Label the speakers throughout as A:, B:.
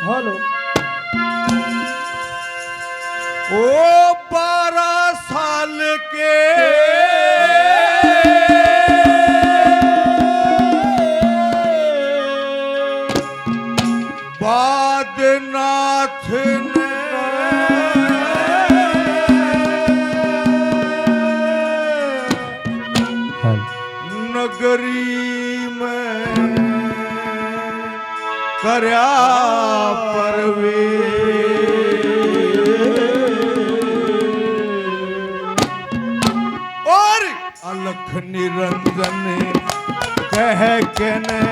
A: Hello.
B: ओ 12 साल के बाद नाथ ने नगरी में करया परवेश। और अलख निरंजन कह के ने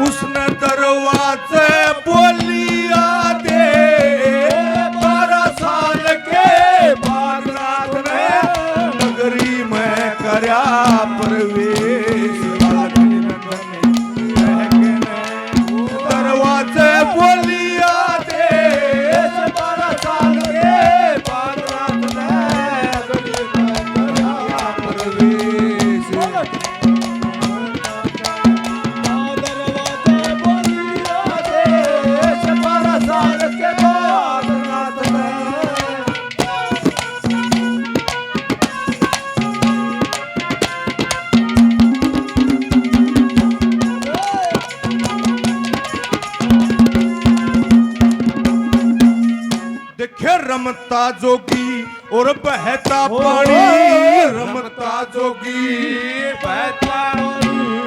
B: उसने दरवाजे बोलिया दे 12 साल के बाद नाथ ने नगरी में करया प्रवेश। अलख निरंजन कह के ने दरवाजे बोलिया दे 12 साल के बाद नाथ ने नगरी में करया प्रवेश। देखे रमता जोगी और बहता पानी, रमता जोगी बहता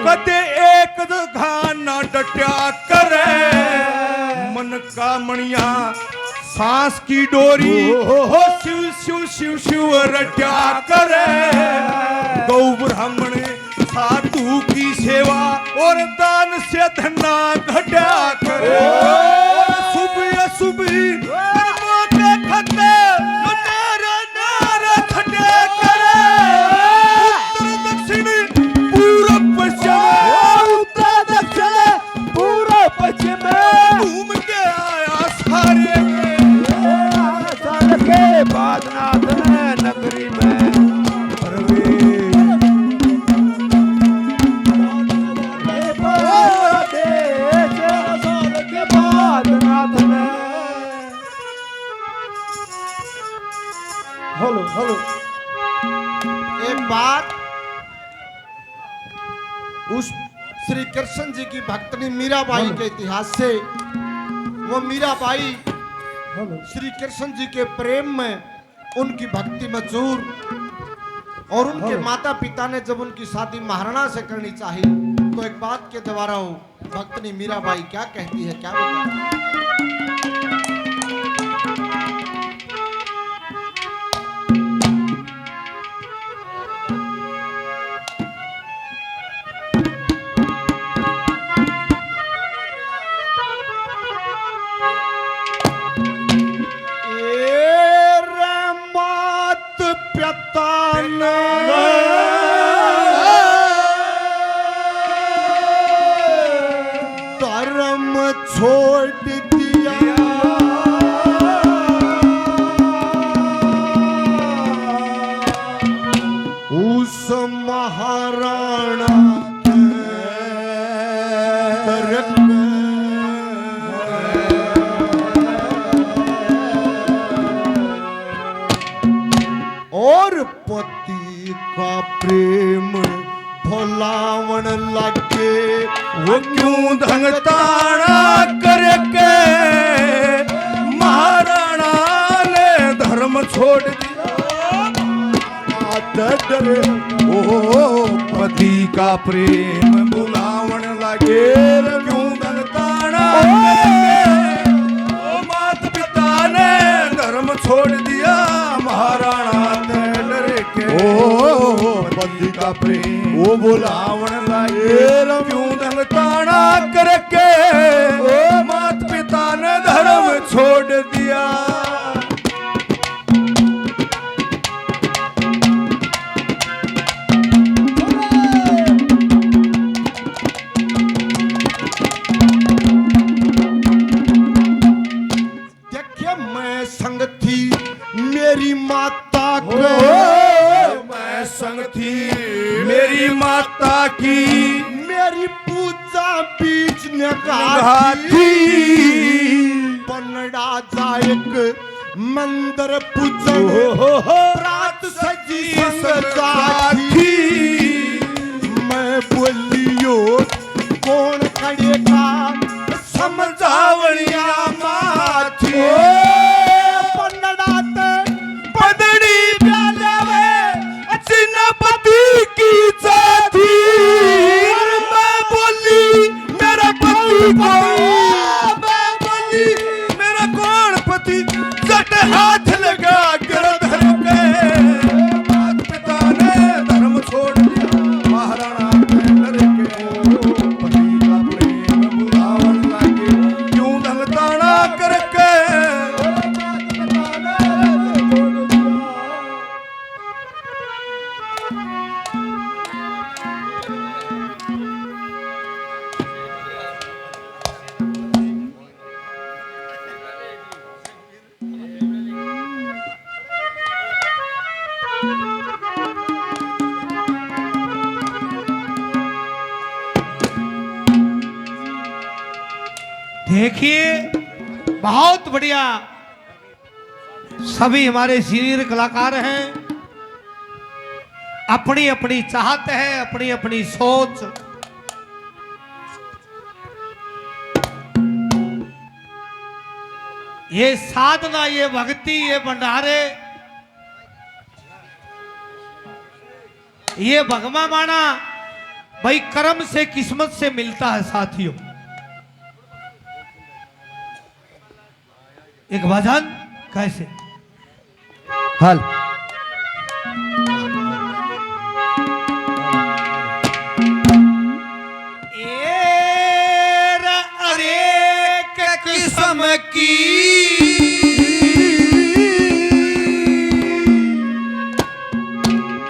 B: कदे एक घाना डट्या करे। मन का मणिया सांस की डोरी हो शिव शिव शिव शिव रट्या करे। गौ ब्राह्मण साधु की सेवा और दान से धना घटा करे। सुबह सुबह बादनाथ ने नगरी में
A: हेलो हेलो।
C: एक बात उस श्री कृष्ण जी की भक्तनी मीराबाई के इतिहास से, वो मीराबाई
A: हेलो।
C: श्री कृष्ण जी के प्रेम में उनकी भक्ति में चूर, और उनके माता पिता ने जब उनकी शादी महाराणा से करनी चाहिए तो एक बात के द्वारा वो भक्तनी मीराबाई क्या कहती है, क्या बताती है? धर्म छोड़ दिया उस महाराणा और पति का प्रेम भोलावन लगे।
B: वो क्यों धंगताना करके महाराणा ने धर्म छोड़ दिया। ओ पति का प्रेम बुलावन लगे, क्यों धंगताना करके ओ माता पिता ने धर्म छोड़ दिया। महाराणा ने डर के ओ पति का प्रेम वो बुलावन लगे, क्यों धंगताना करके ओ माता पिता ने धर्म छोड़ दिया।
C: देखिए मैं संग थी मेरी माता को,
B: मैं संग थी मेरी माता की,
C: मेरी पूजा बीच ने
B: निभाती।
C: बनड़ा जायक मंदिर पूजन रात सजी संग साथी मैं बोलियो कौन खड़ेगा समझावड़िया माथी बनड़ा
B: पदड़ी प्याले चिन्हपति की साथी मैं बोली मेरा पति कौन मैं बोली मेरा कौन पति जट हाथ लगा गिरधर के माता पिता ने धर्म छोड़ दिया महाराणा डर के पति का प्रेम बुलावन लागे क्यों दलताना करके
D: देखिए बहुत बढ़िया सभी हमारे सीनियर कलाकार हैं, अपनी अपनी चाहत है, अपनी अपनी सोच। ये साधना, ये भक्ति, ये भंडारे, ये भगवा माना भाई कर्म से किस्मत से मिलता है साथियों। एक भजन कैसे
C: हल
D: अरेक किस्म की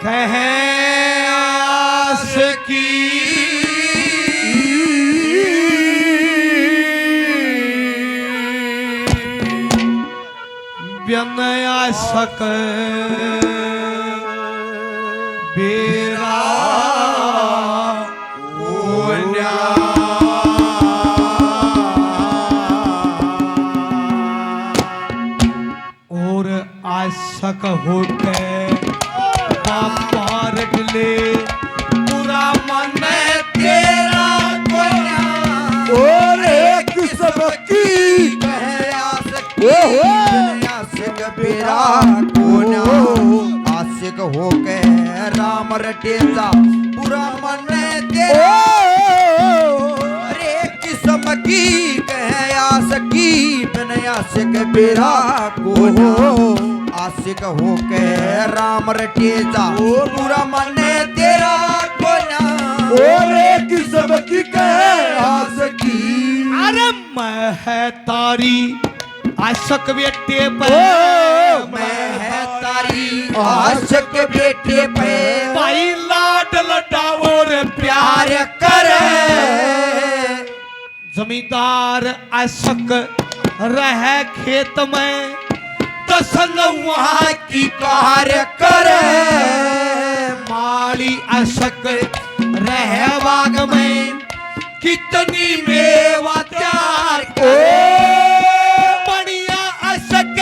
D: कह आस की नया सक बेरा और आशक होकर पार ले पूरा मन तेरा
B: और एक सबकी
E: बेरा कोना आशिक हो गए राम रटेजा पूरा मन तेरा अरे किस्म की कह आसकी बिन आशिक बेरा कोना आशिक हो गए राम रटेजा पूरा मन तेरा कोना
B: और एक सबकी कह आसकी
D: अरे मैं है तारी आशक बेटे पे
E: मैं है तारी आशिक बेटे पे
D: भाई लाड लटाओर प्यार
E: करे
D: जमींदार आशक रह खेत में दसन वहाँ
E: की कार्य करे
D: माली आशक रह बाग में कितनी मेवा तैयार करे बढ़िया आशक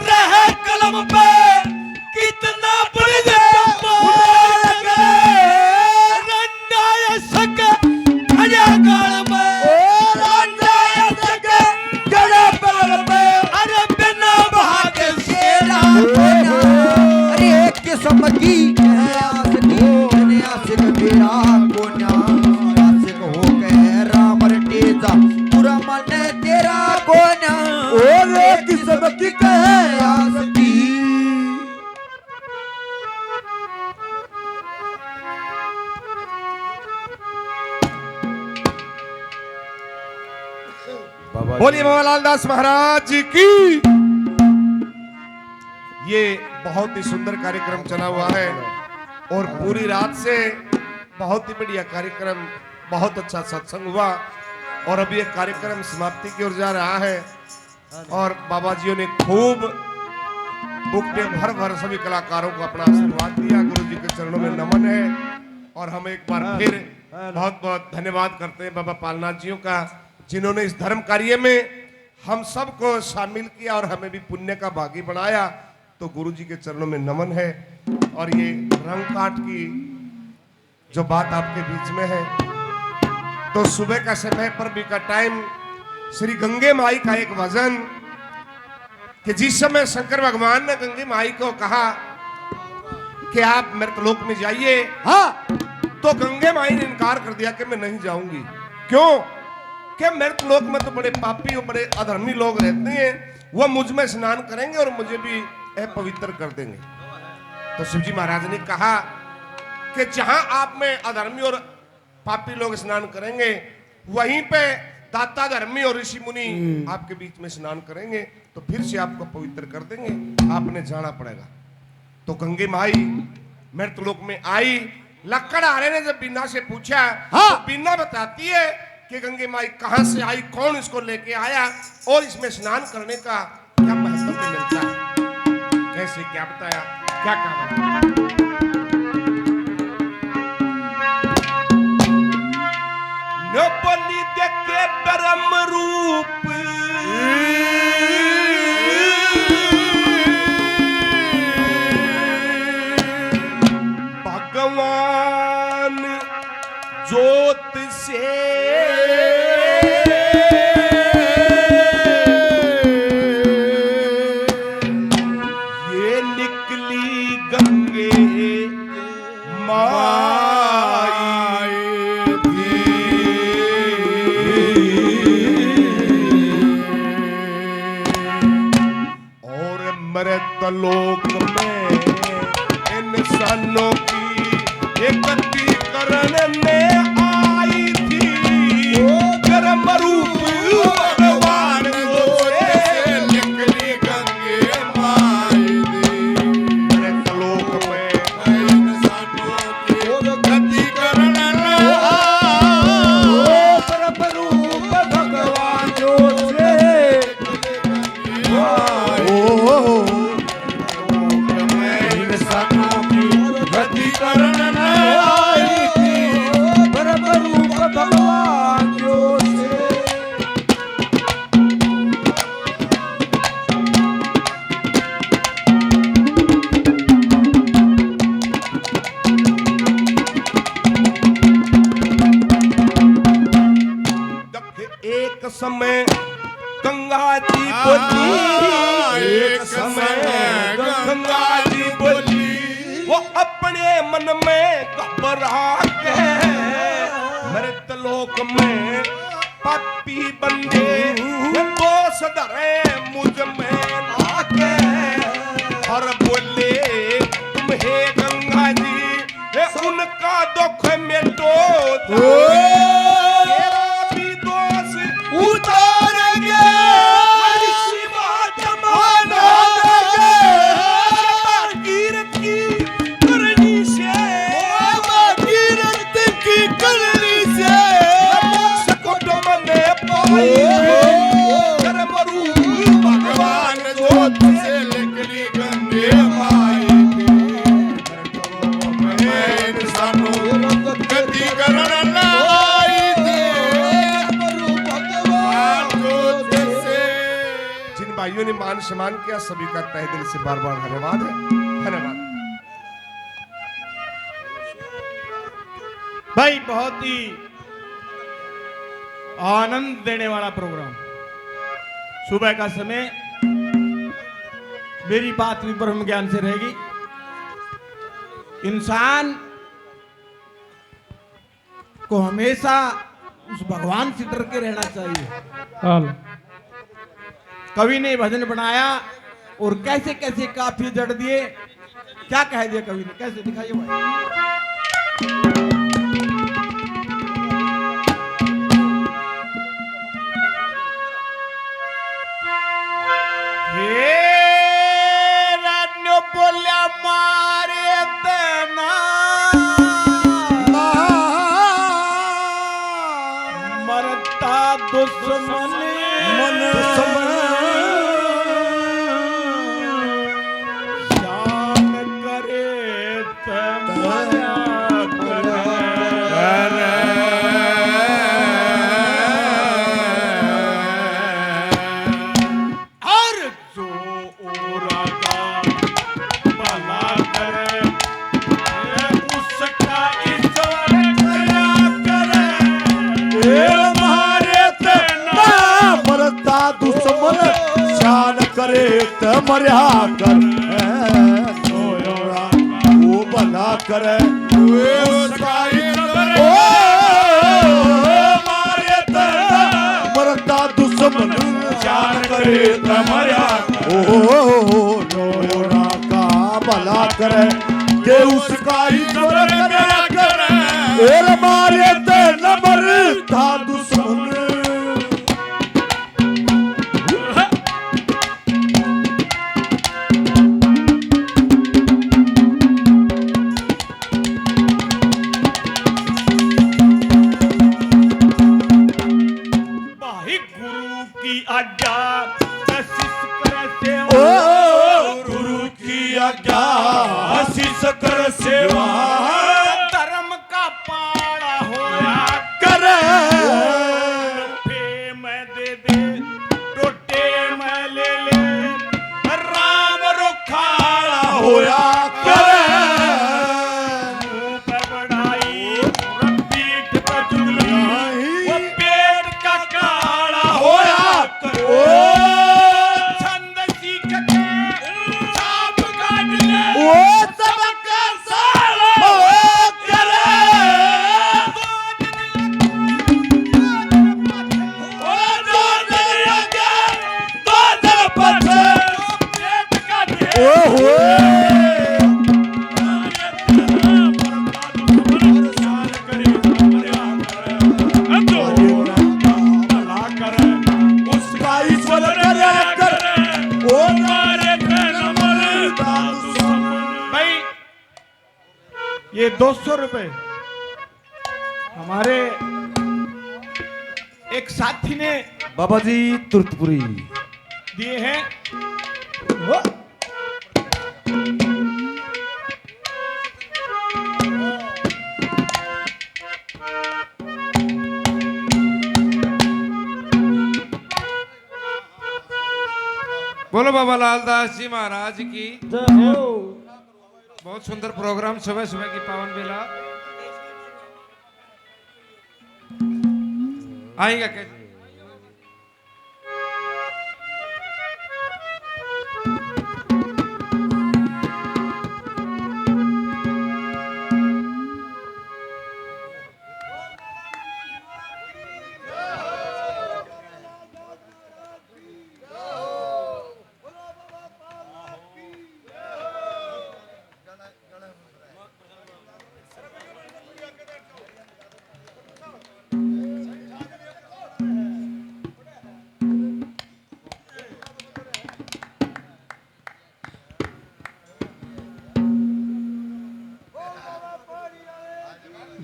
D: रह कलम पे कितना बड़ी रंडा आशक खजा गाल में अरे बिना भाग शेरा
E: अरे किस्म की आशिक बेरा कोना आशिक हो गए राम रटेजा पूरा मन तेरा कोना
B: और एक सबकी कह
E: आशिकी
B: बोलिए बाबा दास महाराज जी की। ये बहुत ही सुंदर कार्यक्रम चला हुआ है और पूरी रात से बहुत ही बढ़िया कार्यक्रम, बहुत अच्छा सत्संग हुआ और अभी ये कार्यक्रम समाप्ति की ओर जा रहा है और बाबा जियों ने खूब बुकटे भर भर सभी कलाकारों को अपना आशीर्वाद दिया। गुरु जी के चरणों में नमन है और हम एक बार फिर बहुत बहुत धन्यवाद करते हैं बाबा पालनाथ जियों का, जिन्होंने इस धर्म कार्य में हम सबको शामिल किया और हमें भी पुण्य का भागी बनाया, तो गुरु जी के चरणों में नमन है। और ये रंग काट की जो बात आपके बीच में है, तो सुबह का समय पर भी का टाइम, श्री गंगे माई का एक वजन कि जिस समय शंकर भगवान ने गंगे माई को कहा कि आप मृतलोक में जाइए,
A: हाँ
B: तो गंगे माई ने इनकार कर दिया कि मैं नहीं जाऊंगी। क्यों? कि मृतलोक में तो बड़े पापी और बड़े अधर्मी लोग रहते हैं, वह मुझ में स्नान करेंगे और मुझे भी अपवित्र कर देंगे। तो शिवजी महाराज ने कहा कि जहां आप में अधर्मी और पापी लोग स्नान करेंगे, वहीं पे दाता धर्मी और ऋषि मुनि आपके बीच में स्नान करेंगे, तो फिर से आपको पवित्र कर देंगे, आपने जाना पड़ेगा। तो गंगे माई मृतलोक में आई। लक्कड़ आरे ने जब बीना से पूछा,
A: हाँ।
B: तो बीना बताती है कि गंगे माई कहां से आई, कौन इसको लेके आया और इसमें स्नान करने का क्या महत्व में मिलता है, कैसे क्या बताया, क्या कहा। न बलि देखे परम रूप, भगवान ज्योत से ये निकली गंगे माई और मृतलोक में इंसानों की एकत्रीकरण में आई थी कर्म रूप भगवान से निकली गंगे माई मृतलोक में इंसानों की एकत्रीकरण में
A: परम रूप भगवान जो से
B: इंसानों की एकत्रीकरण
A: परम रूप भगवान जो से
B: एक समय गंगा जी बोली, एक समय गंगा जी बोली, वो अपने मन में घबरा के मृतलोक में पापी बंदे वो दोष धरे मुझ में आके और बोले तुम हे गंगा जी हे उनका दुख मिटो तेरा भी दोष उतारेंगे शिवा जमाना देंगे की करनी से की करनी से मोक्ष कुटुंब में पाई कर्म रूप भगवान ज्योत से निकली गंगे माई इंसानों गति करण लाई जिन भाइयों ने मान सम्मान किया सभी का तहे दिल से बार बार धन्यवाद है। धन्यवाद
D: भाई, बहुत ही आनंद देने वाला प्रोग्राम। सुबह का समय मेरी बात भी ब्रह्म ज्ञान से रहेगी। इंसान को हमेशा उस भगवान से डर के रहना चाहिए। कवि ने भजन बनाया और कैसे कैसे काफी जड़ दिए, क्या कह दिया कवि ने, कैसे दिखाइए भाई। बोलिया मारे तना मरता दुश्मन शान करे तमया
A: मारे ते मरिया कर वो भला करे उसकाई ओ मारे ते मरता दुश्मन जान करे ते मरिया ओ नोरा का भला करे के उसका ही करे एल मारे ते न मरता दुश्मन
D: आज्ञा कशिश कर सेवा
A: गुरु की आज्ञा आशीष कर सेवा
D: धर्म का पाड़ा होया
A: करे
D: मैं दे दे टोटे मैं ले ले राम रुखाड़ा
A: होया करे
D: मुंह पे बढ़ाई पीठ पे चुगली वो पेट का काड़ा
A: होया
D: ओ छंद सीख के छाप काट ले
A: वो सबका साला करे ओ दो दिन आगे दो दिन पछे
D: पेट काट
A: ओ हो उसका ईश्वर करे कर ओ मारे
D: भाई ये 200 रुपए हमारे एक साथी ने
E: बाबा जी तुर्तपुरी
D: दिए हैं
F: बोलो बाबा लालदास जी महाराज की बहुत सुंदर प्रोग्राम सुबह सुबह की पावन बेला आएगा कैसे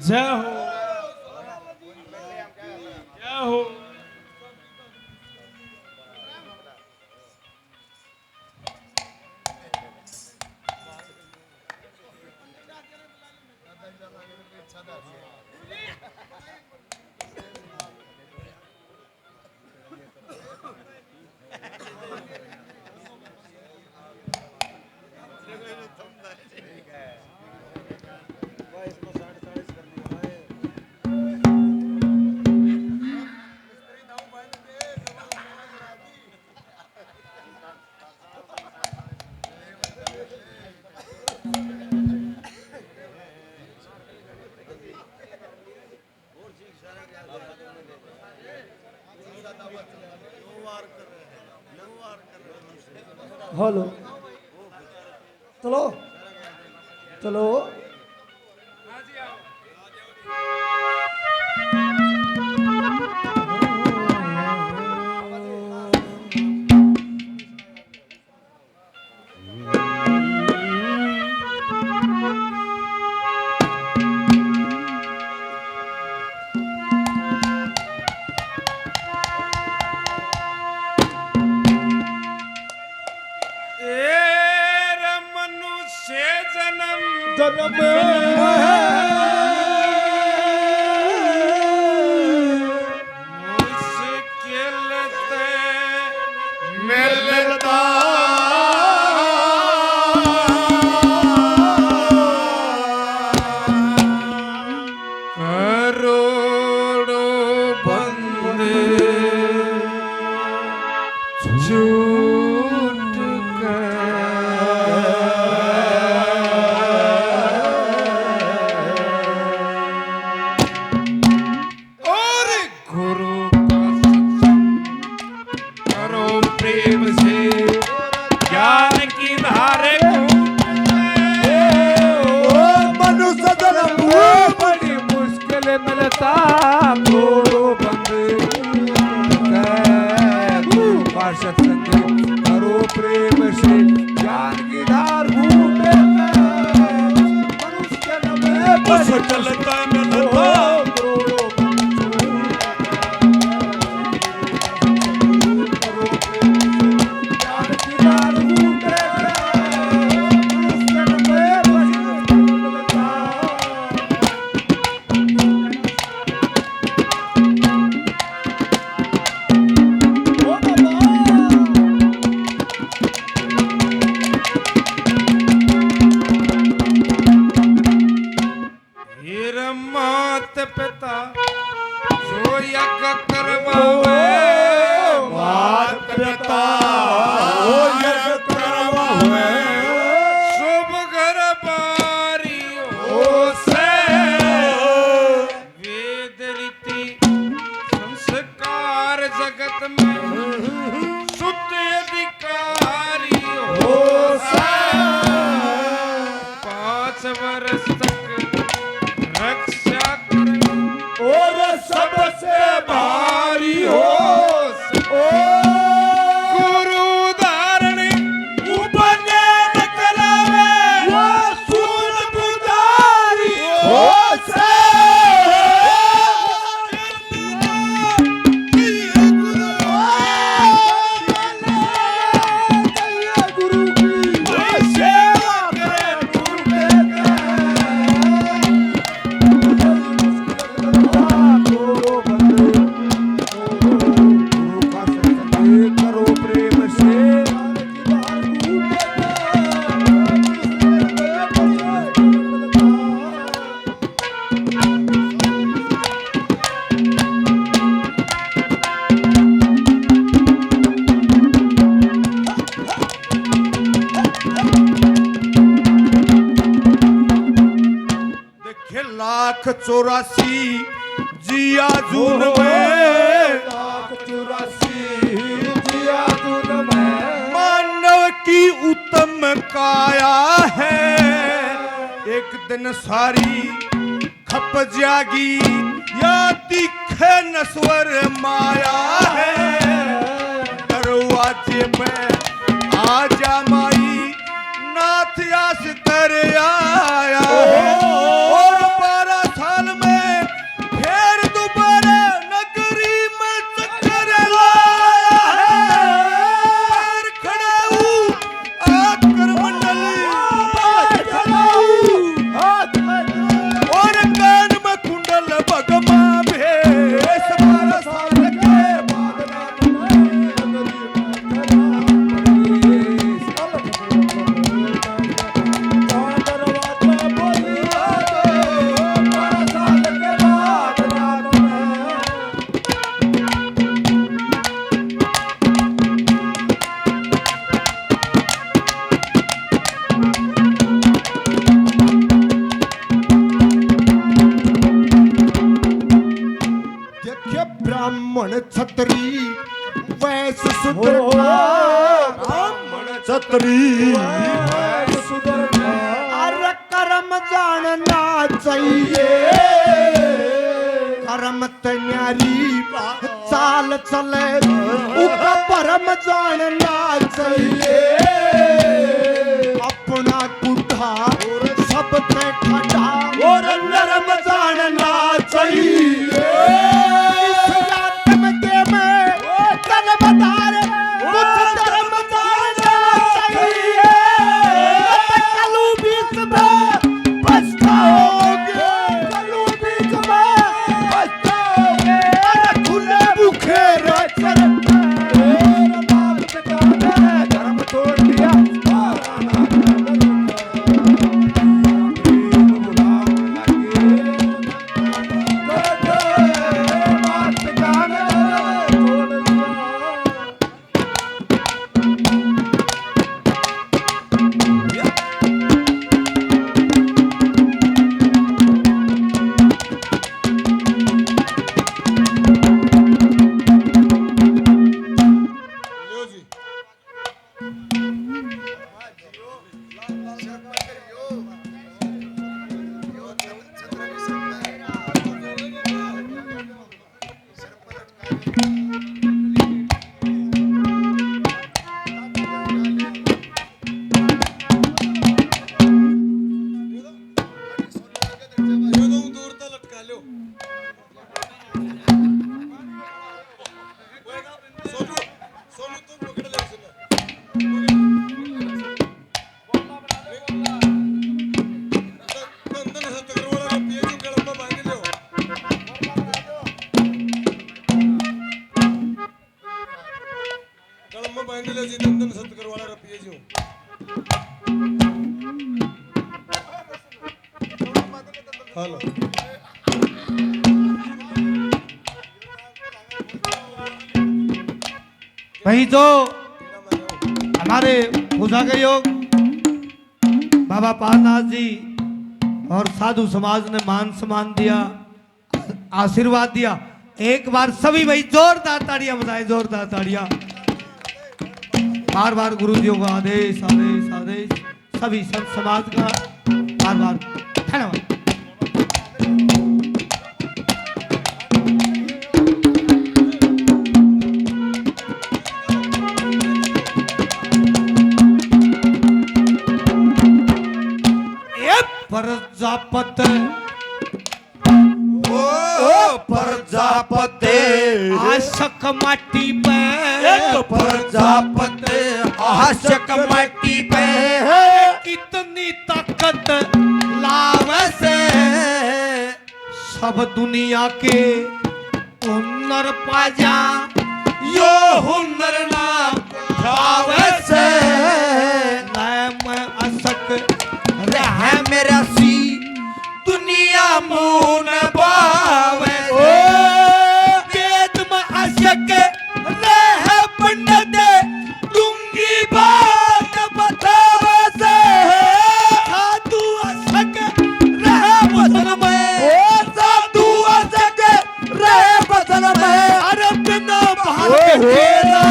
D: जय हो जय हो
A: हेलो चलो चलो
F: झूठ सत्संग करो प्रेम से ज्ञान की धार घूमे मनुष्य में
A: बस चलता मिलता
F: ज्ञान की धार घूमे मनुष्य में
A: हीर मात पिता जो यज्ञ करवावे
B: मात पिता ओ यज्ञ करवावे
A: शुभ घर बारी हो से वेद रीति संस्कार जगत में शुद्ध अधिकारी हो से 5 वर्ष तक रक्षा कर
B: और सबसे भारी हो
A: गुरु धारण
B: उपनयन करावे वो सूद पुजारी हो से गुरु की सेवा करे
F: करो प्रेम से
B: देखे 1,84 जिया जून में मानव की उत्तम काया है एक दिन सारी खप जागी या दिखे नस्वर माया है दरवाजे में आजा माई नाथ यास कर आया है और 12 साल में फिर दोबारा नगरी में चक्कर लाया है पैर खड़ा हूँ आकर मंडली और कान में कुंडल भगमा भेष 12 साल के बाद
C: देखिए ब्राह्मण छत्री वैश्य शूद्र
B: ब्राह्मण छत्री
C: अरे कर्म जानना चाहिए कर्म तैयारी चाल चले उसका परम जानना चाहिए अपना कुठा सब पे खड़ा और नरम जानना चाहिए इस आत्म के में कर्म धारे कुछ धर्म जानना चाहिए कलू बीच में पछताओगे कलू बीच में पछताओगे अरे खुले भूखे धर्म तोड़ दिया
F: प्रेम बुलाओ लगे
C: वही जो हमारे पूजा के योग बाबा पालनाथ जी और साधु समाज ने मान सम्मान दिया, आशीर्वाद दिया। एक बार सभी भाई जोरदार ताड़ियां बजाएं, जोरदार ताड़ियां। बार बार गुरु जियों का आदेश आदेश आदेश, सभी संत समाज का बार बार धन्यवाद। प्रजापत
E: प्रजापते
C: आशक माटी पे,
E: प्रजापते आशक मट्टी पे
C: कितनी ताकत लावे से सब दुनिया के हुनर पाजा, यो हुनर ना
E: भावे से
C: मैं अशक
E: रह मेरा सी दुनिया मून पावे
C: वेद में अशक रह पंडित डूंगी बात बतावे से साधु अशक रह वचन में,
E: साधु अशक रह बदन में
C: अरे बिना भाग तेरा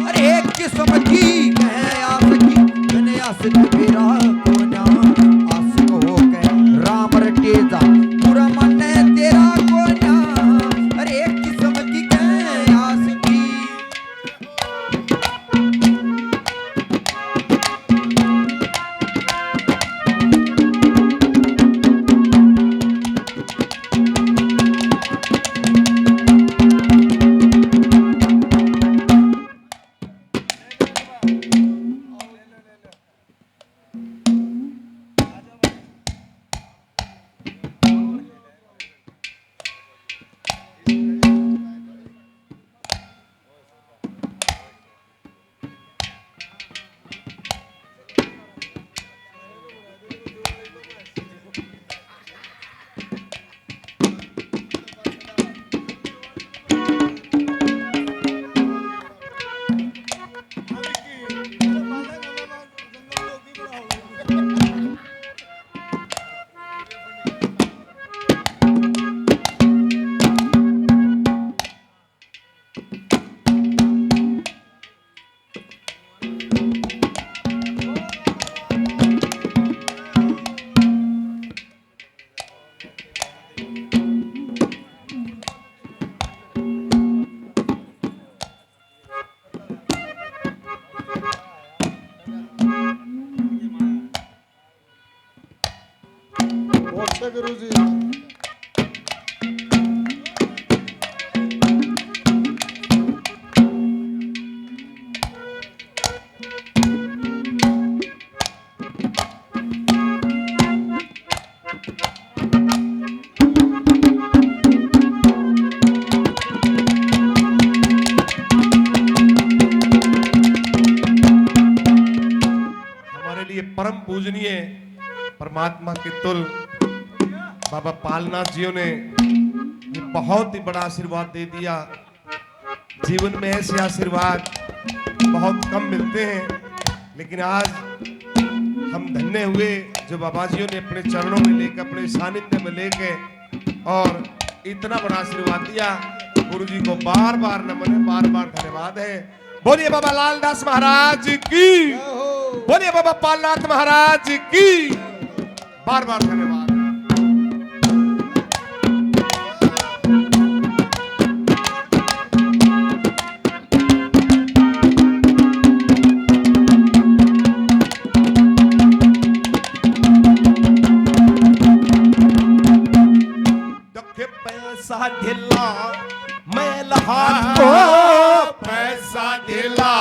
E: अरे एक किस्म की मैं आशिकी मैंने आशिक मेरा कोना आशिक हो गए राम रटे जा पूरा मन तेरा कोना अरे एक किस्म की मैं आशिकी
C: गुरु जी
B: हमारे लिए परम पूजनीय परमात्मा के तुल बाबा पालनाथ जियों ने ये बहुत ही बड़ा आशीर्वाद दे दिया। जीवन में ऐसे आशीर्वाद बहुत कम मिलते हैं, लेकिन आज हम धन्य हुए जो बाबा जियों ने अपने चरणों में लेकर, अपने सानिध्य में लेके और इतना बड़ा आशीर्वाद दिया। गुरु जी को बार बार नमन है, बार बार धन्यवाद है। बोलिए बाबा लालदास महाराज की, बोलिए बाबा पालनाथ महाराज की, बार बार धन्यवाद। पैसा ढिला मैल हाथ को, पैसा ढिला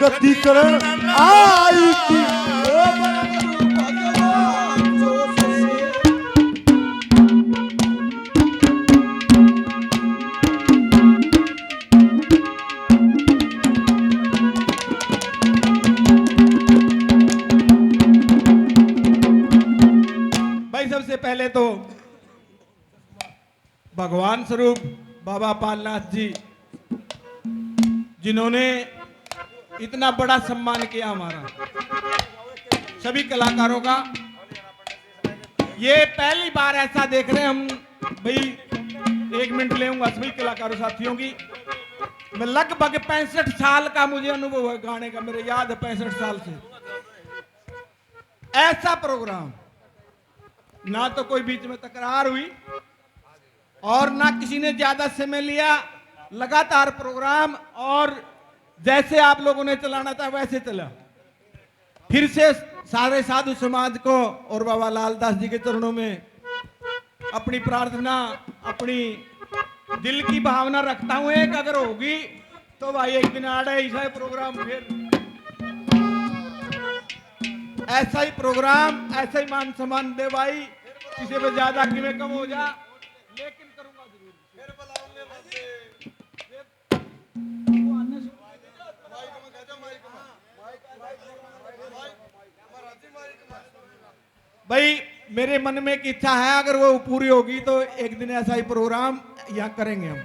F: गति करण आई थी।
D: भाई सबसे पहले तो भगवान स्वरूप बाबा पालनाथ जी, जिन्होंने इतना बड़ा सम्मान किया हमारा सभी कलाकारों का। ये पहली बार ऐसा देख रहे हैं हम। भाई 1 मिनट लेऊंगा सभी कलाकारों साथियों की। मैं लगभग 65 साल का मुझे अनुभव है गाने का, मेरे याद है 65 साल से। ऐसा प्रोग्राम ना तो कोई बीच में तकरार हुई और ना किसी ने ज्यादा समय लिया। लगातार प्रोग्राम और जैसे आप लोगों ने चलाना था वैसे चला। फिर से सारे साधु समाज को और बाबा लालदास जी के चरणों में अपनी प्रार्थना, अपनी दिल की भावना रखता हूं। एक अगर होगी तो भाई एक दिन आ रहे ऐसा ही प्रोग्राम, फिर ऐसा ही प्रोग्राम, ऐसा ही मान सम्मान दे भाई। किसी पे ज्यादा कि में कम हो जा, लेकिन करूंगा जरूर। भाई मेरे मन में एक इच्छा है, अगर वो पूरी होगी तो एक दिन ऐसा ही प्रोग्राम यहाँ करेंगे हम।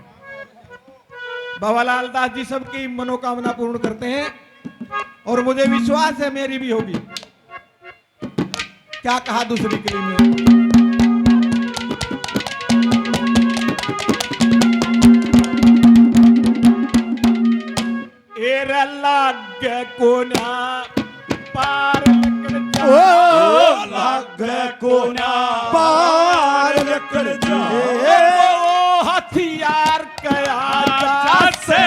D: बाबा लालदास जी सबकी मनोकामना पूर्ण करते हैं और मुझे विश्वास है मेरी भी होगी। क्या कहा दूसरी कली में? लाग कोना पार
F: पार लकड़ जाए
D: हथियार कया जासे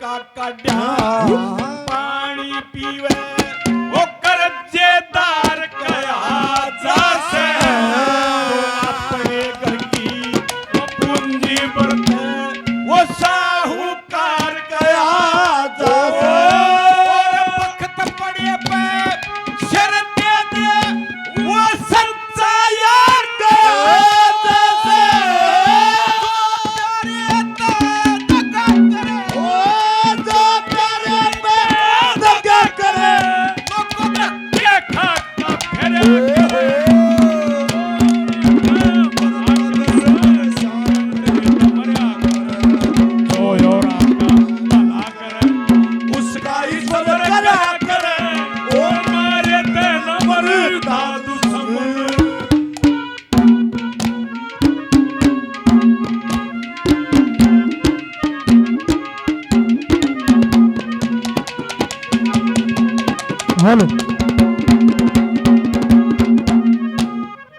D: का कड्या पानी पीवे वो कर्जेदार कया जासे अपने घर की वो पूंजी बरते वो साहूकार कया जासे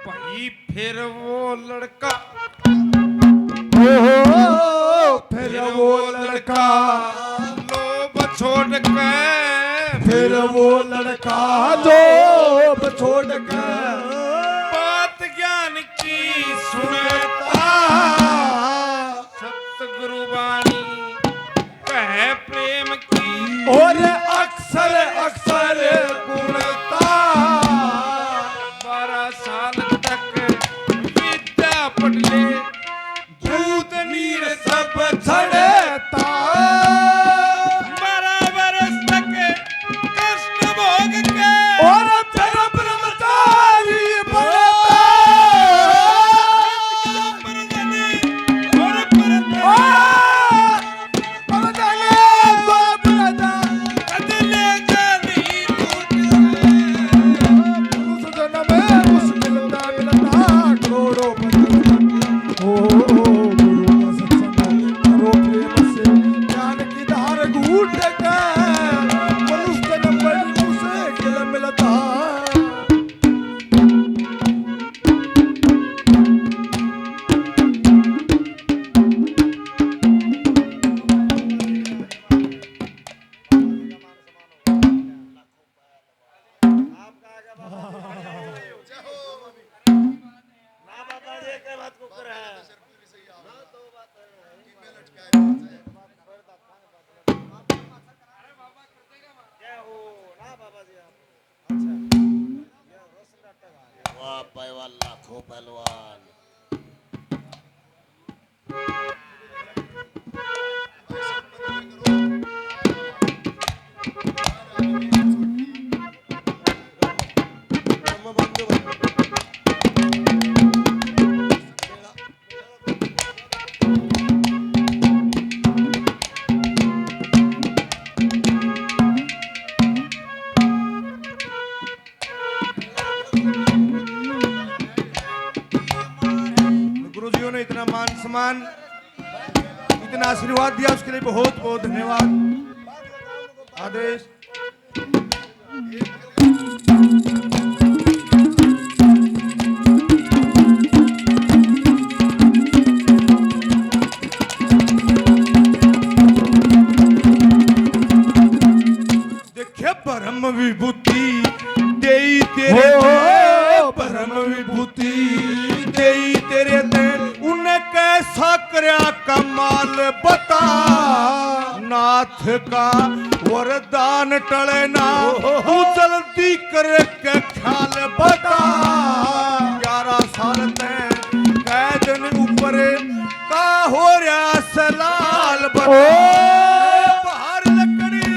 B: भाई फिर वो लड़का,
F: फिर वो लड़का
B: लोभ छोड़ के,
F: फिर वो लड़का जो छोड़ के
B: बात ज्ञान की सुनता। सतगुरु वाणी कहे प्रेम की
F: और अक्सर अक्सर गुणता।
B: 12 साल तक विद्या पढ़ ले, दूध नीर सब
F: छड़ता।
B: 12 वर्ष तक कष्ट भोग के
F: और फिर ब्रह्मचारी बनता।
A: वाह पहलवान लाखों पहलवान।
B: गुरुजियों ने इतना मान सम्मान, इतना आशीर्वाद दिया, उसके लिए बहुत बहुत धन्यवाद। आदेश। देखिए ब्रह्म विभूति देई तेरे, ब्रह्म विभूति देई तेरे ते उन्हें कैसा करया कमाल बता, नाथ का वरदान टले ना तू जल्दी करे के ख्याल बता। 11 साल में कैद ने ऊपर का हो रहा सलाल बता। बाहर लकड़ी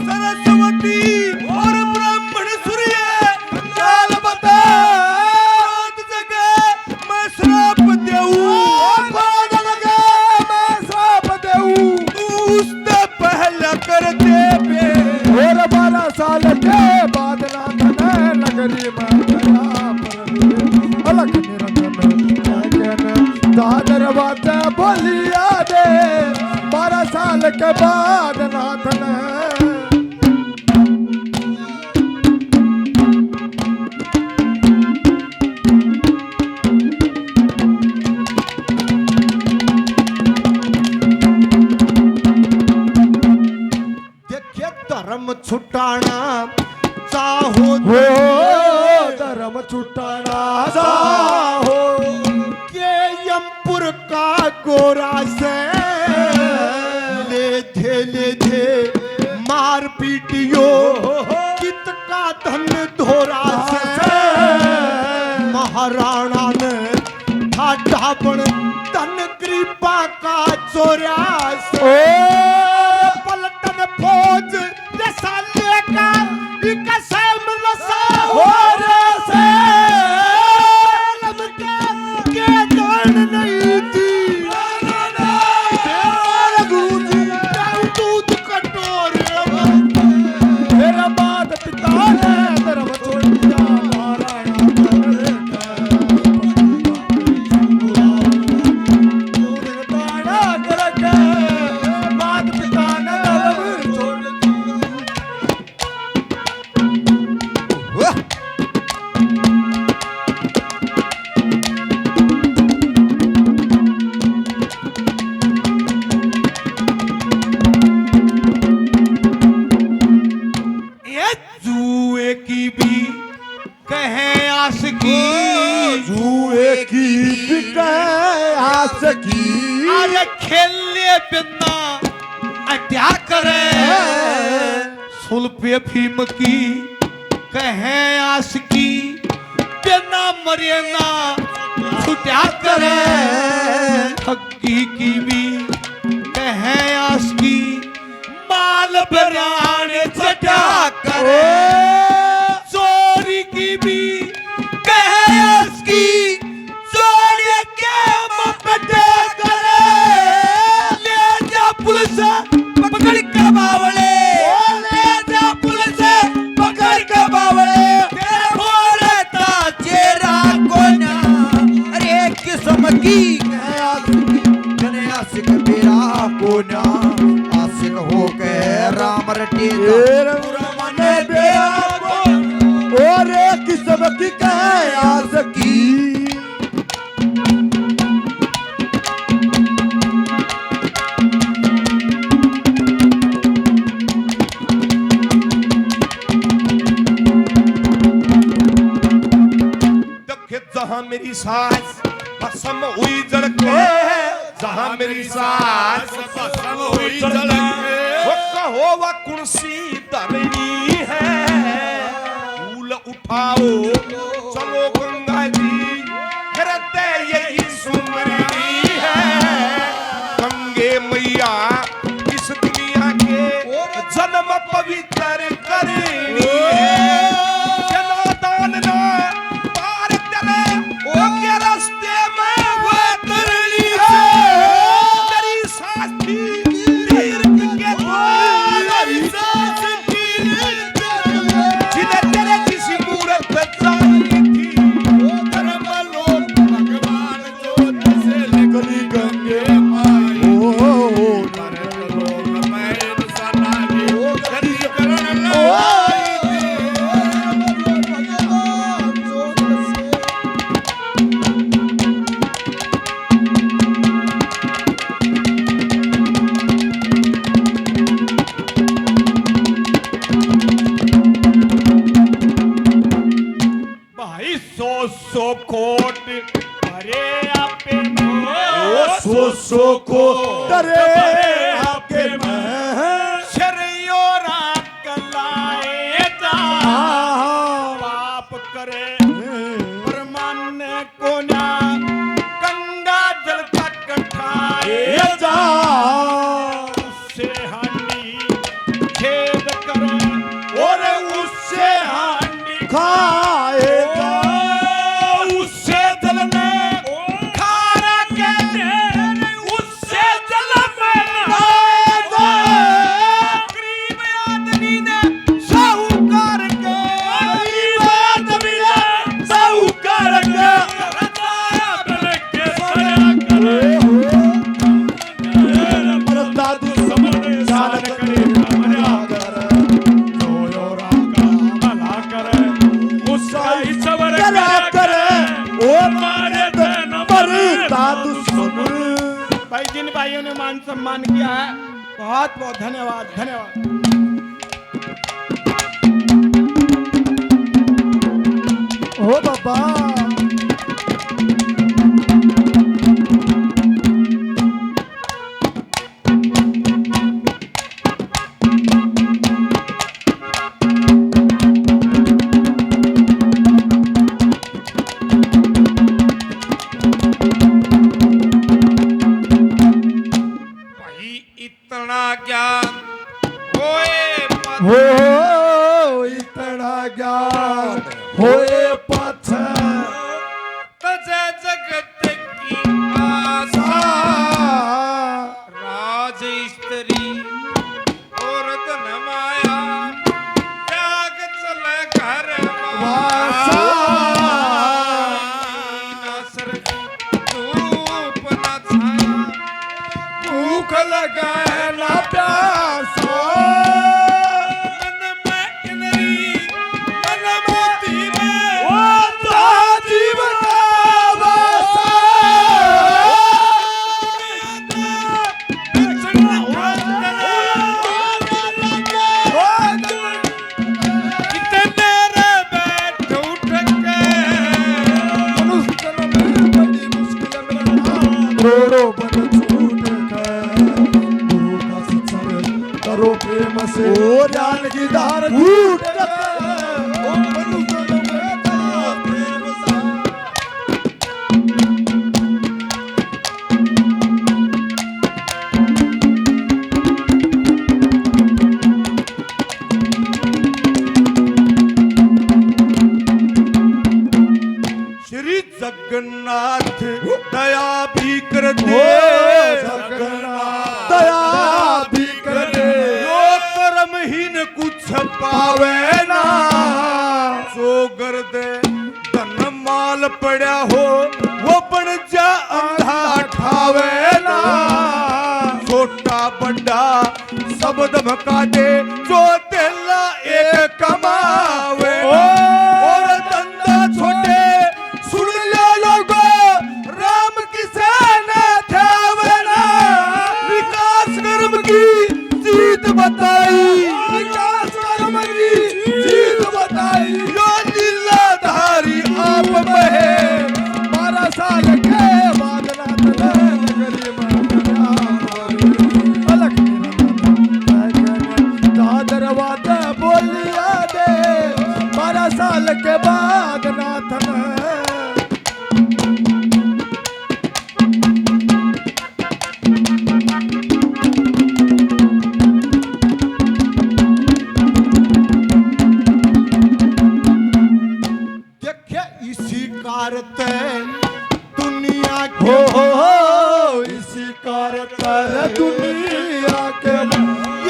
B: सरस्वती और ब्राह्मण सूर्य काल बता। जगह मैं श्राप देऊं, बाद लगे मैं श्राप देऊं, उसने पहले कर दे बे। और 12 साल के बाद ना नगरी में गया पर अलग निरंजन दादर बात बोलिया दे। 12 साल के बाद नाथ ने
C: देखिए धर्म छुटाना चाहो,
B: धर्म छुटाना चाहो,
C: के यमपुर का गोरा से ले थे मार पीटियो, कित का धन धोरा से महाराणा ने था ढापण धन कृपा का चोरा से। पलटन फौज जैसा लेकर इनका सैम लसा हो रे से के जान नहीं थी। गुरुजी दूध कटोरे मेरा बात पिता ने धर्म छोड़ दिया।
B: जुए की भी कहे आशिकी, जुए की भी कहे आशिकी,
A: अरे खेलने बिना अड्या करे,
B: सुल्फे फीम की कहे आशिकी,
A: बिना मरे ना छुट्या करे,
B: ठगी की भी कहे आशिकी, माल बराने चटा करे,
A: चोरी की भी कहे आशिकी, चोरी के मपटे करे, ले जा पुलिस पकड़ के बावले, ले जा पुलिस पकड़ के बावले, तेरे भोले ता चेहरा कोना।
E: अरे किस्म की जने आशिक मेरा कोना, आशिक हो के राम रटे
B: मने बेरा को और किस्म की कहे आशिकी। जहां मेरी सास भस्म हुई जड़के, जहां मेरी सास भस्म हुई जड़के, वो कहो वह कुर्सी धरनी है। आओ चलो गंगा जी हृदय यही सुमरनी है। गंगे मैया इस दुनिया के जन्म पवित्र करनी है। जनादान ना पार चले के रास्ते में वो तरनी है। मेरी साथी तीर्थ के द्वार जिन्हें तेरे किसी मूरत पे चाहिए थी। धर्म लोक भगवान ज्योत से निकली गंगे माई। ओ नरक लोक में इंसाना की गति करण लाई थी।
A: भाई सौ कोट अरे आपे
F: सो को तरे आपके
A: शरियोरा कलाए जा पाप करे परमान्य को ना गंगा जल तक ठाए जा उससे हानि खेद करे और उससे हानि
F: खाएगा
A: उससे जल में खारा कहते उससे जल में नहाएगा। गरीब आदमी ने साहूकार के रताया बल के सया करे
F: दादू समझ जान करे
A: भला करे उसका ही सबर
F: करा करे ओ
A: मारे तन
F: पर दादू समझ।
D: भाई जिन भाइयों ने मान सम्मान किया है बहुत बहुत धन्यवाद धन्यवाद।
F: ओ बाबा
B: भाई इतना ज्ञान होए
F: हो इतना ज्ञान होए पत्थर
B: तजे जगत की आशा। राज स्त्री और धन माया त्याग चले घर वासा। ना सर्दी धूप ना छाया
F: भूख लगाए ना प्यासा।
B: मन में इनरी मन मोती में
F: ओ ता जीवन का वासा।
B: कितने रे बैठ उठ के
F: मनुष्य जन्म में बड़ी मुश्किल में करोड़ों बन छूट कर गुरु का सत्संग करो प्रेम से ओ ज्ञान की धार छूट कर ओ मनुष्य जन्म में करो प्रेम से।
B: श्री जगन्नाथ दया भी कर दे।
F: जगन्नाथ दया भी करे
B: जो कर्महीन कुछ पावे ना। जो गर्दे धन माल पड़ा हो वो बन जा अंधा ठावे ना। छोटा बड़ा सब धमका दे जो तेला एक कमावे। और धंधा छोटे सुन लो लोगो राम की सेना ठावे ना। विकास कर्म की जीत बताई विकास कर्म की जीत बताई। यो लीलाधारी आप बहे 12 साल के बाद रात नगरी
C: दुनिया
F: हो
C: के
F: इसी करता है दुनिया के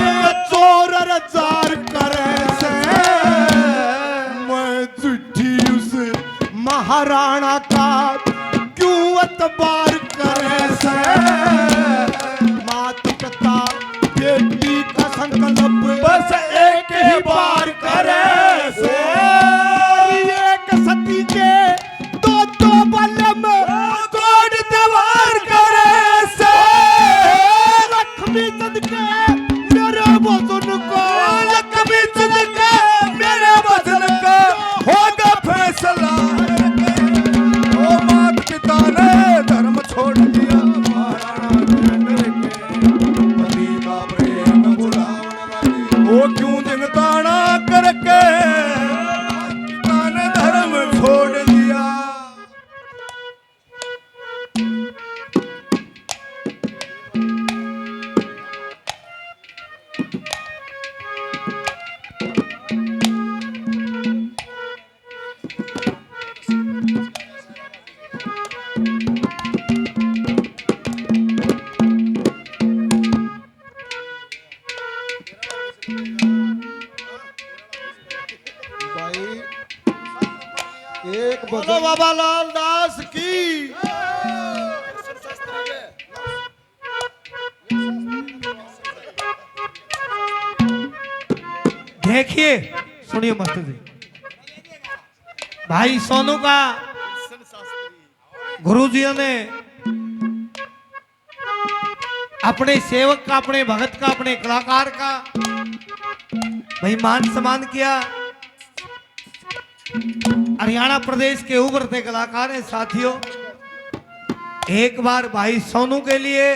C: ये चोर जार करे से
F: मैं चिट्ठी उसे
C: महाराणा का क्यों अतबार करे से मात पिता बेटी का संकल्प
F: बस एक ही बार करे से
C: एक सती के दो बलम
F: कोड दवार करे से
C: लक्ष्मी चंद के मेरे वजन को
F: लक्ष्मी चंद के मेरे वचन का होगा फैसला ओ मात पिता ने धर्म छोड़ दिया पति का प्रेम बुलावन वो क्यों दिन ताना करके पिता ने धर्म छोड़ दिया
C: भाई एक बोलो बाबा लाल दास की देखिए सुनिए मास्टर जी भाई सोनू का गुरुजियों ने अपने सेवक का अपने भगत का अपने कलाकार का भाई मान सम्मान किया हरियाणा प्रदेश के उभरते कलाकार हैं साथियों एक बार भाई सोनू के लिए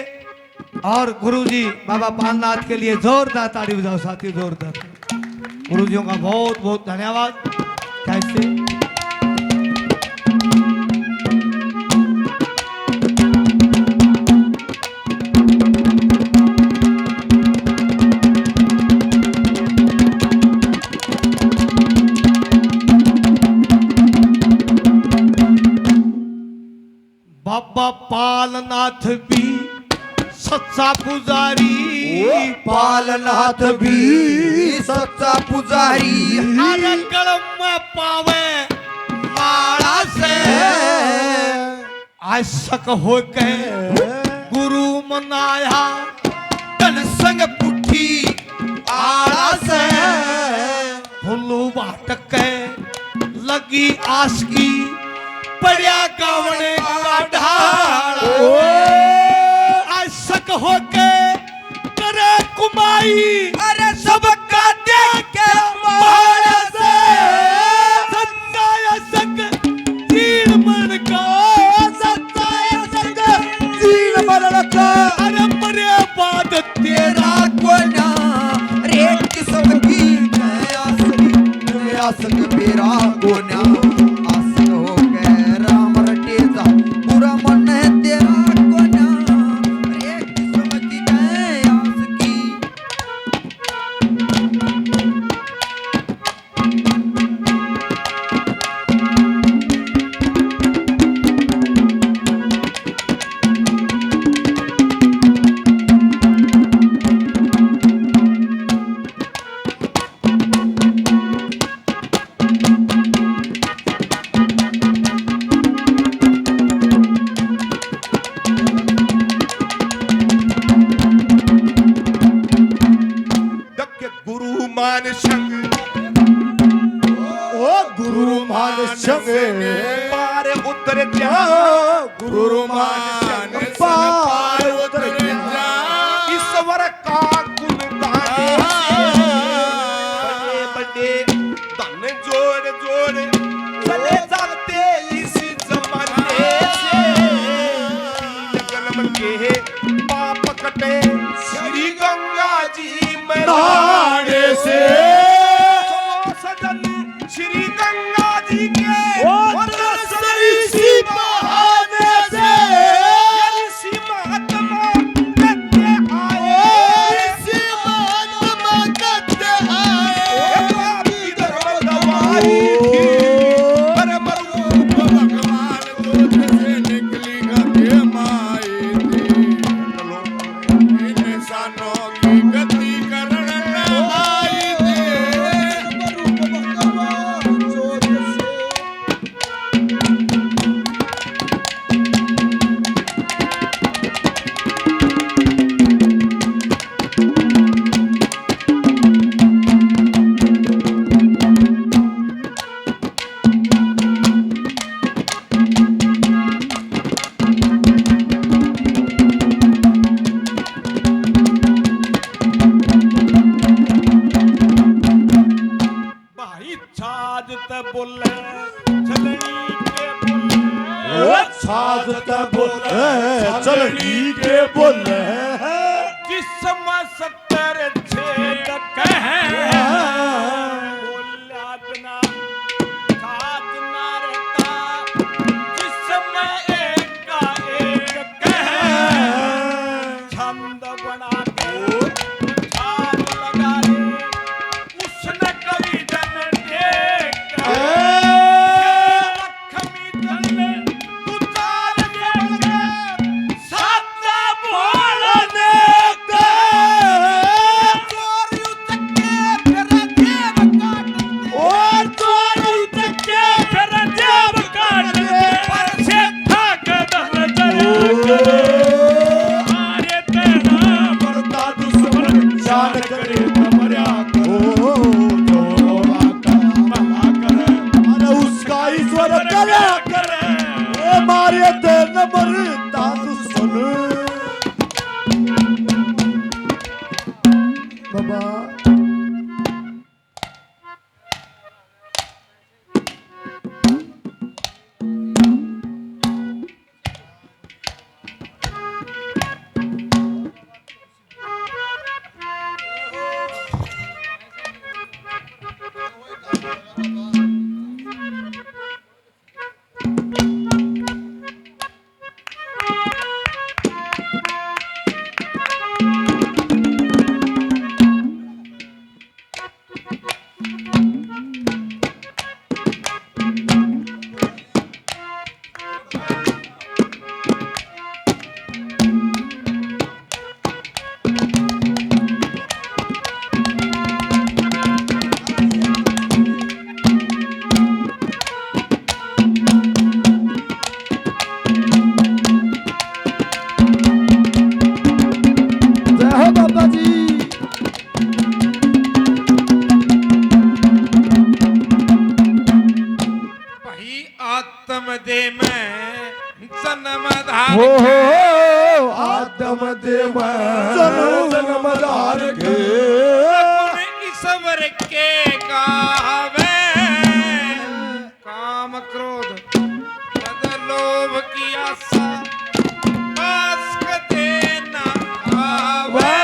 C: और गुरुजी बाबा पालनाथ के लिए जोरदार ताली बजाओ साथियों जोरदार गुरुजियों का बहुत बहुत धन्यवाद कैसे बाबा पालनाथ भी सच्चा पुजारी
E: पालनाथ भी सच्चा पुजारी
C: अरे गलम में पावे माला से आशक हो के गुरु मनाया तन संग पुठी आड़ा से भुल्लू बाटक के लगी आस की पड़िया गावने का ढाल आशक होके करे कुमाई
E: अरे सबका देख के
C: माला से सच्चा आशक तीन मन का सच्चा आशक
E: तीन मरण का
C: अरे मरे बाद तेरा
E: कोना रे किस्म की आसक मेरा कोना आसक हो गए राम रटे जा पूरा मन है तेरा कोना रे किस्म की आस की
B: दक्ष गुरु मान संग
F: ओ गुरु मान संग
B: पार उतर जा
F: गुरु मान
B: पार उतर जा ईश्वर का गुण गाने बड़े बड़े धन जोड़ जोड़ चले जाते इस जमाने से तीन जन्म के पाप कटे श्री गंगा जी में
F: नहाने से
B: सजन श्री गंगा जी के
F: ओ
B: बहाने से
F: बोले चलनी के बोले
A: जिसम 70 छेद कहे बोला बिना साथ ना रहता जिसम एक का एक कहे छंद बना के छाप लगा दे उसने कभी जन देखा लक्ष्मी जन में तू चाल के सत्ता बोलने
F: जान करे मर्या को जो अरे उसका ईश्वर करे मारे ते न मरता दुश्मन बाबा
A: आत्मदे में जन्म धार
F: हो आदम देव जन्म धार के
A: ईश्वर के गावे काम क्रोध मद लोभ की आशा पास कदे न आवे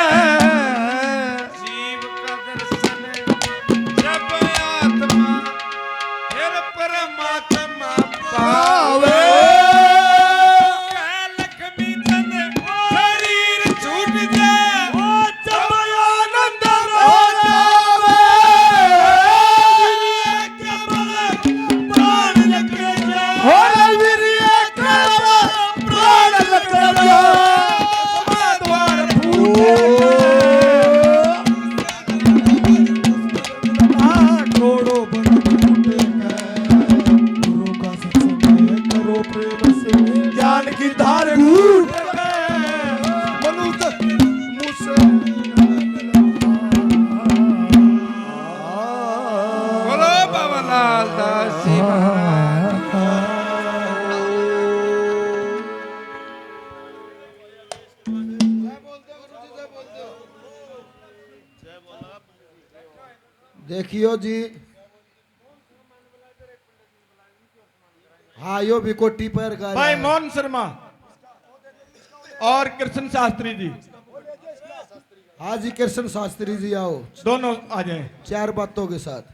A: जीव का दर्शन जब आत्मा फिर परमात्मा पावे लक्ष्मी जन शरीर छूट जाए जब आनंद हो जावे प्राण लग जाए
F: हो वीर्य प्राण लग
A: द्वार
F: करोड़ों बन टूटे गुरु का सत्संग करो प्रेम से ज्ञान की धार घूट मनुष्य मुझसे
A: बोलो बाबालाल दास जी
C: देखियो जी हाँ यो भी कोटी पैर का
D: भाई मोहन शर्मा और कृष्ण शास्त्री जी
C: हाँ जी कृष्ण शास्त्री जी आओ
D: दोनों आ जाएं।
C: 4 बातों के साथ